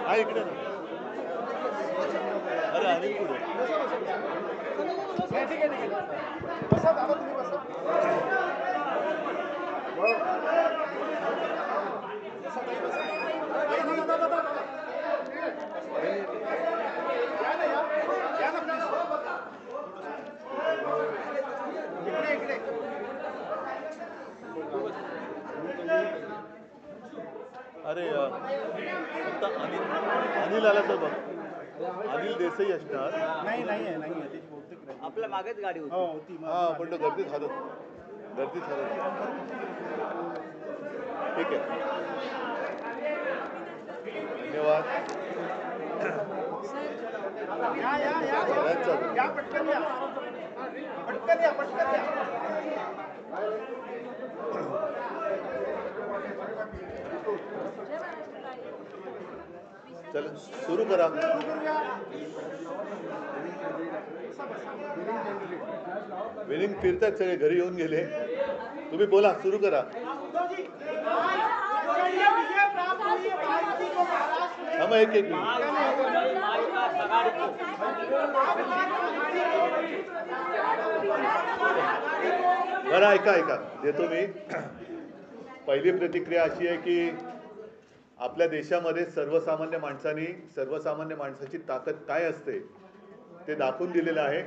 हा इकडे ना. अरे अनिल कुठे? ठीक आहे बसा दादा तुम्ही बसा. अरे फक्त अनिल अनिल आला तर बघ. अनिल देसाई असणार. नाही आहे त्याची बहुतेक आपल्या मागेच गाडी होती. होती. हा पण तो गर्दीत हरत. ठीक आहे, धन्यवाद. या पटकन या. चल सुरू करा. विनिंग फिरतात सगळे, घरी येऊन गेले. तुम्ही बोला, सुरू करा. थांबा एक मिनिट. बरं ऐका देतो मी. पहिली प्रतिक्रिया अशी आहे की आपल्या देशामध्ये सर्वसामान्य माणसाची ताकद काय असते ते दाखवून दिलेलं आहे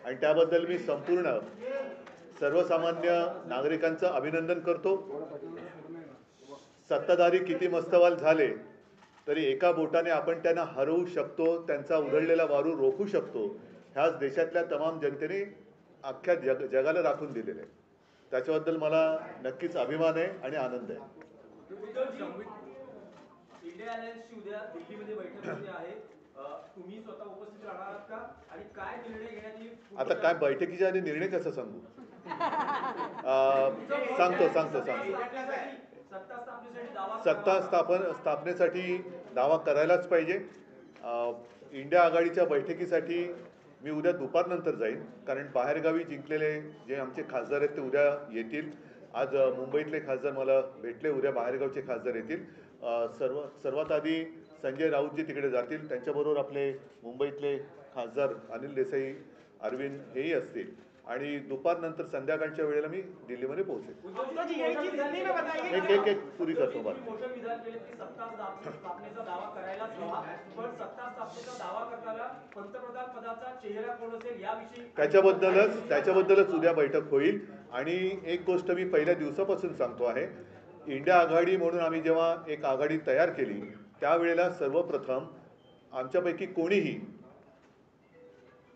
आणि त्याबद्दल मी संपूर्ण सर्वसामान्य नागरिकांचं अभिनंदन करतो. सत्ताधारी किती मस्तवाल झाले तरी एका बोटाने आपण त्यांना हरवू शकतो, त्यांचा उधळलेला वारू रोखू शकतो. ह्याच देशातल्या तमाम जनतेने अख्ख्या जगाला दाखवून दिलेलं आहे. त्याच्याबद्दल मला नक्कीच अभिमान आहे आणि आनंद आहे. इंडिया अलायन्सची उद्या दिल्लीमध्ये बैठक होते आहे. तुम्ही स्वतः उपस्थित राहणार आहात का आणि काय निर्णय घेण्यात येईल? आता काय बैठकीच्या आधी निर्णय कसं सांगू? सांगतो. सत्ता स्थापनेसाठी दावा करायलाच पाहिजे. इंडिया आघाडीच्या बैठकीसाठी मी उद्या दुपारनंतर जाईन, कारण बाहेरगावी जिंकलेले जे आमचे खासदार आहेत ते उद्या येतील. आज मुंबईतले खासदार मला भेटले, उद्या बाहेरगावचे खासदार येतील. सर्वात आधी संजय राऊतजी तिकडे जातील, त्यांच्याबरोबर आपले मुंबईतले खासदार अनिल देसाई, अरविंद हेही असतील आणि दुपारनंतर संध्याकाळच्या वेळेला मी दिल्लीमध्ये पोहोचेल. एक पुरी करतो. त्याच्याबद्दलच उद्या बैठक होईल. आणि एक गोष्ट मी पहिल्या दिवसापासून सांगतो आहे, इंडिया आघाडी म्हणून आम्ही जेव्हा एक आघाडी तयार केली त्यावेळेला सर्वप्रथम आमच्यापैकी कोणीही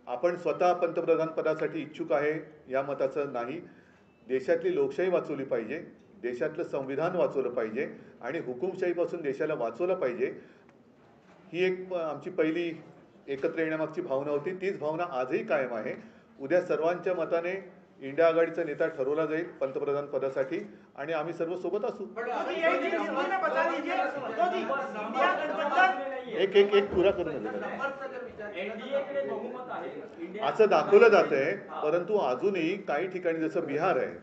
आपण स्वतः पंतप्रधान पदासाठी इच्छुक आहे या मताचं नाही. देशातली लोकशाही वाचवली पाहिजे, देशातलं संविधान वाचवलं पाहिजे आणि हुकुमशाहीपासून देशाला वाचवलं पाहिजे. ही एक आमची पहिली एकत्र येण्यामागची भावना होती. तीच भावना आजही कायम आहे. उद्या सर्वांच्या मताने इंडिया आघाडीचा नेता ठरवला जाईल पंतप्रधान पदासाठी आणि आम्ही सर्व सोबत असू. एक पुरा करून असं दाखवलं जात आहे. परंतु अजूनही काही ठिकाणी जसं बिहार आहे,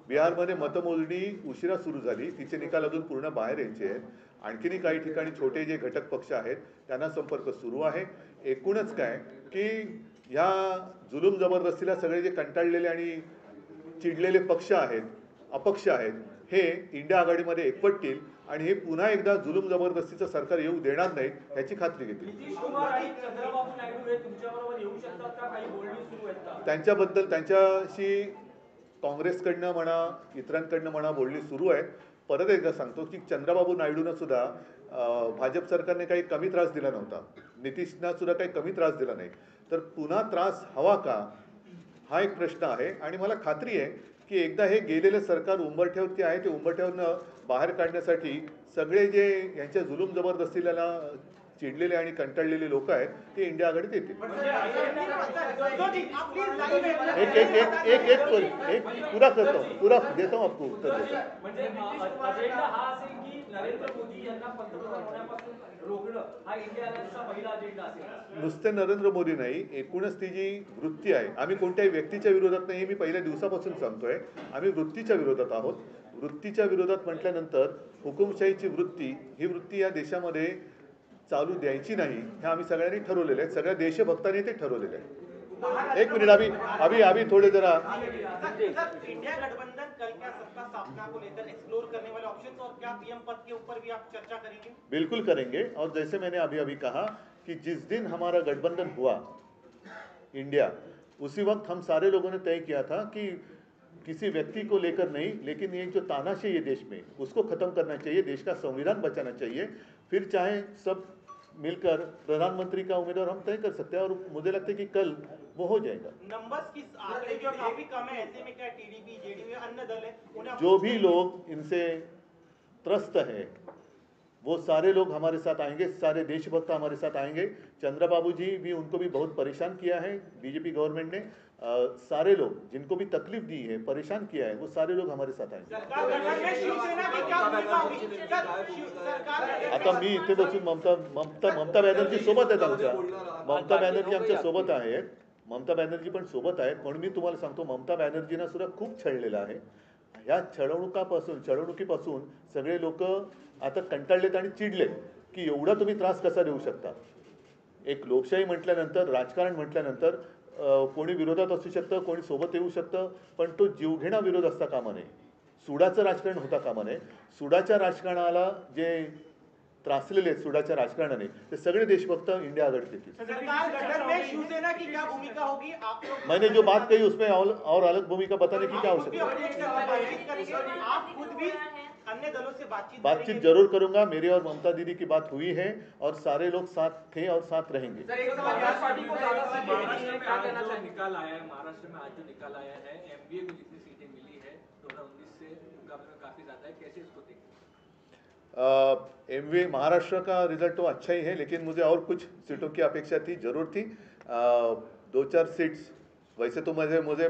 बिहारमध्ये मतमोजणी उशिरा सुरू झाली, तिचे निकाल अजून पूर्ण बाहेर यायचे आहेत. आणखीनही काही ठिकाणी छोटे जे घटक पक्ष आहेत त्यांना संपर्क सुरू आहे. एकूणच काय की ह्या जुलूम जबरदस्तीला सगळे जे कंटाळलेले आणि चिडलेले पक्ष आहेत, अपक्ष आहेत, हे इंडिया आघाडीमध्ये एकवटतील आणि हे पुन्हा एकदा जुलूम जबरदस्तीचं सरकार येऊ देणार नाहीत ह्याची खात्री घेतील. त्यांच्याशी काँग्रेसकडनं म्हणा, इतरांकडनं म्हणा बोलणी सुरू आहेत. परत एकदा सांगतो की चंद्रबाबू नायडूंना सुद्धा भाजप सरकारने काही कमी त्रास दिला नव्हता, नितीशना सुद्धा काही कमी त्रास दिला नाही. तर पुन्हा त्रास हवा का हा एक प्रश्न आहे. आणि मला खात्री आहे की एकदा हे गेलेलं सरकार उंबरठ्यावरती आहे ते उंबरठ्यावरनं बाहेर काढण्यासाठी सगळे जे यांच्या जुलूम जबरदस्तीला चिडलेले आणि कंटाळलेले लोक आहेत ते इंडिया आघाडीत येतील. एक पुरा करतो, पुरा देतो आपको उत्तर देतो. नुसते नरेंद्र मोदी नाही, एकूणच ती जी वृत्ती आहे, आम्ही कोणत्याही व्यक्तीच्या विरोधात नाही हे मी पहिल्या दिवसापासून सांगतोय. आम्ही वृत्तीच्या विरोधात आहोत. वृत्तीच्या विरोधात म्हटल्यानंतर हुकुमशाहीची वृत्ती, ही वृत्ती या देशामध्ये चालू द्यायची नाही हे आम्ही सगळ्यांनी ठरवलेलं आहे, सगळ्या देशभक्तांनी ते ठरवलेलं आहे. एक मिनट, अभी थोड़े जरा सर, इंडिया गठबंधन कल क्या सत्ता स्थापना को लेकर एक्सप्लोर करने वाले ऑप्शंस और क्या पीएम पद के ऊपर भी आप चर्चा करेंगे? बिल्कुल करेंगे। और जैसे मैंने अभी अभी कहा कि जिस दिन हमारा गठबंधन हुआ इंडिया, उसी वक्त हम सारे लोगों ने तय किया था कि किसी व्यक्ति को लेकर नहीं, लेकिन ये जो तानाशाही है देश में उसको खत्म करना चाहिए, देश का संविधान बचाना चाहिए। फिर चाहे सब मिलकर प्रधानमंत्री का उम्मीदवार हम तय कर सकते हैं, और मुझे लगता है कि कल वो हो जाएगा। नंबर्स की आंकड़े जो काफी कम है, ऐसे में क्या टीडीपी, जेडीयू अन्य दल है उन्हें जो भी लोग इनसे त्रस्त हैं वो सारे लोग हमारे साथ आएंगे, सारे देशभक्त हमारे साथ आएंगे। चंद्रबाबू जी भी, उनको भी बहुत परेशान किया है बीजेपी गवर्नमेंट ने। सारे लोग जिनको भी तकलीफ दी है, परेशान किया है, वो सारे लोग हमारे साथ आएंगे। सरकार गठन में शिवसेना की क्या भूमिका होगी? सरकार आता मी इथे बसून ममता बॅनर्जी सोबत आहेत आमच्या, ममता बॅनर्जी आमच्या सोबत आहेत, ममता बॅनर्जी पण सोबत आहेत। म्हणून मी तुम्हाला सांगतो, ममता बॅनर्जींना सुद्धा खूप छळलेलं आहे। ह्या छळवणुकीपासून सगळे लोक आता कंटाळलेत आणि चिडलेत की एवढा तुम्ही त्रास कसा देऊ शकता। एक लोकशाही म्हटल्यानंतर, राजकारण म्हटल्यानंतर कोणी विरोधात असू शकतं, कोणी सोबत येऊ शकतं, पण तो जीवघेणा विरोध असता कामा नये, सुडाचं राजकारण होता कामा नये। सुडाच्या राजकारणाला जे त्रासलेले आहेत सुडाच्या राजकारणाने, ते सगळे देशभक्त इंडिया आघाडीत येतील। सरकार गठन में शिवसेना की क्या भूमिका होगी? आप लोग मैंने जो बात कही उसमें और अलग भूमिका बताने की क्या आवश्यकता है? बातचीत करेंगे, आप खुद भी अन्य दलों से बातचीत बातचीत जरूर करूंगा। मेरी और ममता दीदी की बात हुई है और सारे लोग साथ थे और साथ रहेंगे। महाराष्ट्र में आज जो निकाल आया है, महाराष्ट्र में आज जो निकाल आया है, एमबीए को जितनी सीटें मिली है 2019 से मुकाबले में काफी ज्यादा है, कैसे इसको देखते हैं? एमवी महाराष्ट्र का रिजल्ट तो अच्छा ही है, लेकिन मुझे और कुछ सीटों की अपेक्षा थी, जरूर थी। 2-4 सीट्स, वैसे तो मुझे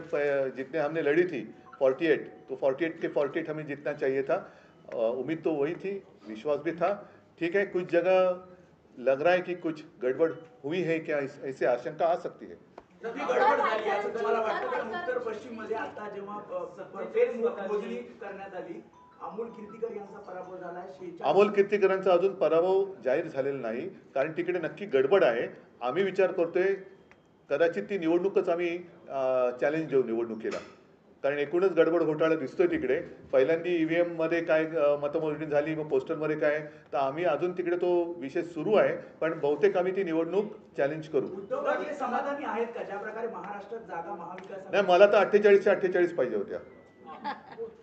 जितने हमने लड़ी थी 48, तो 48 के 48 हमें जीतना चाहिए था। उम्मीद तो वही थी, विश्वास भी था। ठीक है, कुछ जगह लग रहा है कि कुछ गड़बड़ हुई है क्या, ऐसी आशंका आ सकती है। जरी गडबड झाली असं तुम्हाला वाटतं? कारण उत्तर पश्चिम मध्ये आता जेव्हा मोजणी करण्यात आली, अमोल कीर्तीकर यांचा पराभव झाला आहे। अमोल कीर्तीकरांचा अजून पराभव जाहीर झालेला नाही, कारण तिकडे नक्की गडबड आहे। आम्ही विचार करतोय कदाचित ती निवडणूकच आम्ही चॅलेंज देऊ निवडणुकीला, कारण एकूणच गडबड घोटाळा दिसतोय तिकडे। पहिल्यांदा ईव्हीएम मध्ये काय मतमोजणी झाली, मग पोस्टरमध्ये काय, तर आम्ही अजून तिकडे तो विषय सुरू आहे, पण बहुतेक आम्ही ती निवडणूक चॅलेंज करू। उद्धवजी समाधानी आहेत का ज्या प्रकारे महाराष्ट्रात जागा महाविकास? नाही, मला तर 48च्या 48 पाहिजे होत्या,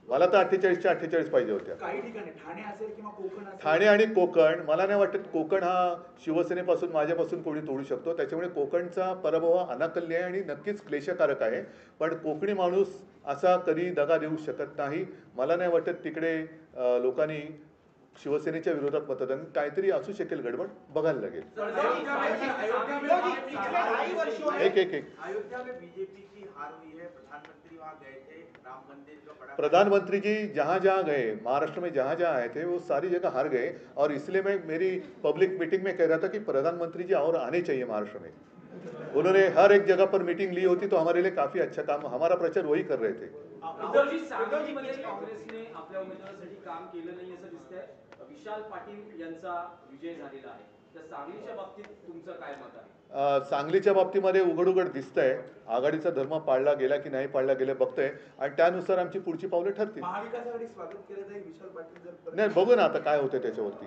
मला तर 48च्या 48 पाहिजे होत्या। काही ठिकाणी ठाणे असेल किंवा कोकण असेल, ठाणे आणि कोकण, मला नाही वाटत कोकण हा शिवसेनेपासून माझ्यापासून कोणी तोडू शकतो, त्याच्यामुळे कोकणचा पराभव हा अनाकल्य आहे आणि नक्कीच क्लेशकारक आहे। पण कोकणी माणूस असा कधी दगा देऊ शकत नाही। मला नाही वाटत तिकडे लोकांनी शिवसेनेच्या विरोधात मतदान, काहीतरी असू शकेल गडबड, बघायला लागेल। एक अयोध्या में बीजेपी की हार हुई है, प्रधानमंत्री वहां गए थे, राम मंदिर का बड़ा प्रधानमंत्री जी जहाँ जहाँ गए, महाराष्ट्र में जहाँ जहाँ आए थे, वो सारी जगह हार गए। और इसलिए मैं मेरी पब्लिक मीटिंग में कह रहा था कि प्रधानमंत्री जी और आने चाहिए महाराष्ट्र में। उन्होंने हर एक जगह पर मीटिंग ली होती तो हमारे लिए काफी अच्छा काम, हमारा प्रचार वही कर रहे थे। उद्धवजी, सांगलीमध्ये काँग्रेसने आपल्या उमेदवारासाठी काम केलं नाही असं दिसतंय। विशाल पाटील यांचा विजय झालेला आहे, तर सांगलीच्या बाबतीत तुमचं काय मत आहे? सांगलीच्या बाबतीमध्ये उघड दिसतंय, आघाडीचा धर्म पाळला गेला की नाही पाळला गेला बघतोय, आणि त्यानुसार आमची पुढची पावले ठरतील। महाविकास आघाडी स्वागत केलं जाईल विशाल पाटील जर नाही, बघू ना आता काय होते त्याच्यावरती।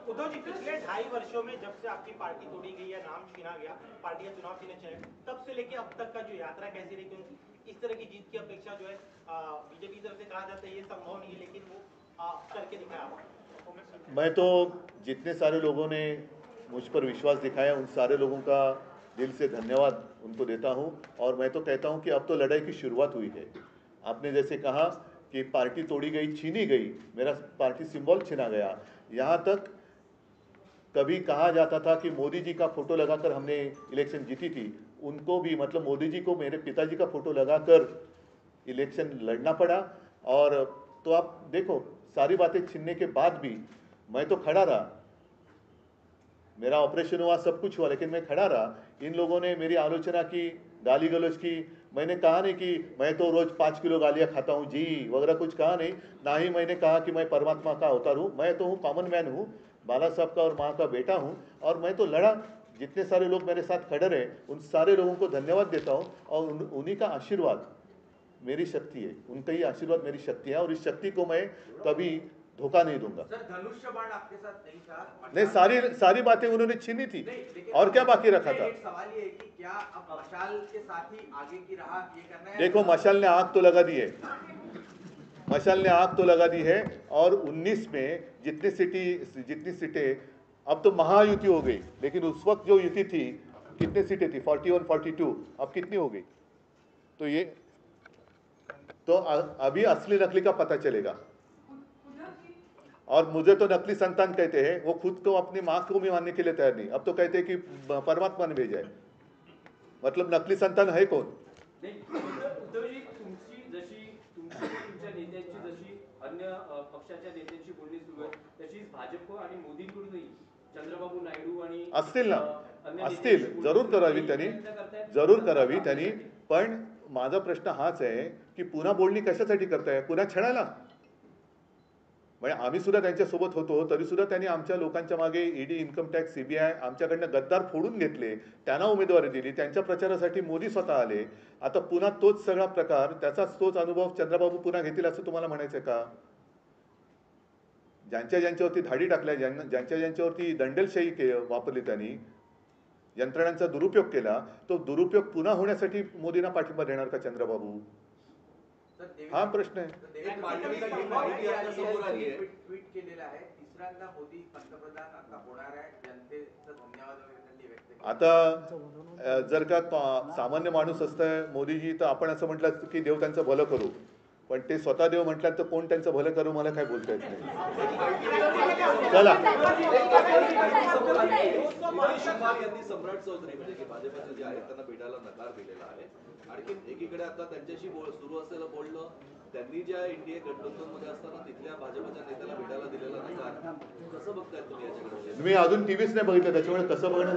उद्धव जी, पिछले 2.5 वर्षों में जब से आपकी पार्टी तोड़ी गई या नाम छीना गया, पार्टी का चुनाव छीने चले, तब से लेके अब तक का जो यात्रा कैसी रही? क्योंकि इस तरह की जीत की अपेक्षा जो है बीजेपी की तरफ से कहा जाता है ये संभव नहीं है, लेकिन वो करके दिखाया आपने। मैं तो जितने सारे लोगों ने मुझ पर विश्वास दिखाया, उन सारे लोगों का दिल से धन्यवाद उनको देता हूं। और मैं तो कहता हूं कि अब तो लड़ाई की शुरुआत हुई है। आपने जैसे कहा कि पार्टी तोड़ी गई, छीनी गई, मेरा पार्टी सिंबल छीना गया। यहाँ तक कभी कहा जाता था कि मोदी जी का फोटो लगाकर हमने इलेक्शन जीती थी, उनको भी, मतलब मोदी जी को मेरे पिताजी का फोटो लगाकर इलेक्शन लड़ना पड़ा। और तो आप देखो, सारी बातें छीनने के बाद भी मैं तो खड़ा रहा, मेरा ऑपरेशन हुआ, सब कुछ हुआ, लेकिन मैं खड़ा रहा। इन लोगों ने मेरी आलोचना की, गाली गलौज की। मैंने कहा नहीं कि मैं तो रोज 5 किलो गालियाँ खाता हूँ जी वगैरह कुछ कहा नहीं, ना ही मैंने कहा कि मैं परमात्मा का अवतार हूँ। मैं तो हूँ कॉमन मैन हूँ, बाला साहब का और माँ का बेटा हूँ, और मैं तो लड़ा। जितने सारे लोग मेरे साथ खड़े रहे उन सारे लोगों को धन्यवाद देता हूँ, और उन्हीं का आशीर्वाद मेरी शक्ति है, उनका ही आशीर्वाद मेरी शक्ति है, और इस शक्ति को मैं कभी धोखा नहीं दूंगा। सर धनुष्य बाण आपके साथ नहीं था। नहीं, सारी बातें उन्होंने छीनी थी, और क्या बाकी रखा था? एक सवाल ये है कि क्या अब मशाल के साथ ही आगे की राह ये करना है? देखो, मशाल ने आग तो लगा दी है, मशाल ने आग तो लगा दी है, और 19 में जितनी सीटें, अब तो महायुति हो गई, लेकिन उस वक्त जो युति थी कितनी सीटें थी? 41, 42, अब कितनी हो गई? तो ये तो अभी असली नकली का पता चलेगा। और मुझे तो नकली संतान कहते हैं, वो खुद को अपनी माँ को भी मानने के लिए तैयार नहीं, अब तो कहते हैं कि परमात्मा ने भेजा है। मतलब नकली संतान है कोण? उद्धवजी, तुमच्या नेत्यांची जशी अन्य पक्षाच्या नेत्यांची बोलणी सुरू आहे, तशीच भाजप आणि मोदींकडूनही चंद्रबाबू नायडू आणि असतील ना, असतील, जरूर करावी त्यांनी, पण माझा प्रश्न हाच आहे की पुन्हा बोलणी कशासाठी करताय? पुन्हा छळायला? म्हणजे आम्ही सुद्धा त्यांच्यासोबत होतो, तरी सुद्धा त्यांनी आमच्या लोकांच्या मागे ईडी, इन्कम टॅक्स, सीबीआय आमच्याकडनं गद्दार फोडून घेतले, त्यांना उमेदवारी दिली, त्यांच्या प्रचारासाठी मोदी स्वतः आले. आता पुन्हा तोच सगळा प्रकार, त्याचाच तोच अनुभव चंद्रबाबू पुन्हा घेतील असं तुम्हाला म्हणायचं का? ज्यांच्यावरती धाडी टाकल्या, ज्यांच्यावरती दंडेलशाही वापरली, त्यांनी यंत्रणांचा दुरुपयोग केला, तो दुरुपयोग पुन्हा होण्यासाठी मोदींना पाठिंबा देणार का चंद्रबाबू? हा प्रश्न आहे. ट्विट केलेलं आहे, तिसऱ्यांदा मोदी पंतप्रधान आता होणार आहे, जनतेचं धन्यवाद वगैरे त्यांनी व्यक्त केले. आता जर का सामान्य माणूस असतंय मोदीजी, तर आपण असं म्हटलं की देव त्यांचं भलं करू, पण ते स्वतः देव म्हटलं तर कोण त्यांचं भलं करू मला काय बोलता येत नाही. चला, यांनी सम्राट चौधरी म्हणजे भाजपचे जे आहेत त्यांना भेटायला नकार दिलेला आहे. आणखी एकीकडे आता त्यांच्याशी सुरू असलेलं बोलणं, त्यांनी ज्या एनडीए गठबंधनमध्ये असताना तिथल्या भाजपच्या नेत्याला भेटायला दिलेला नकार, कसं बघताय तुम्ही याच्याकडे? मी अजून टीव्हीच नाही बघितलं, त्याच्यामुळे कसं बघणं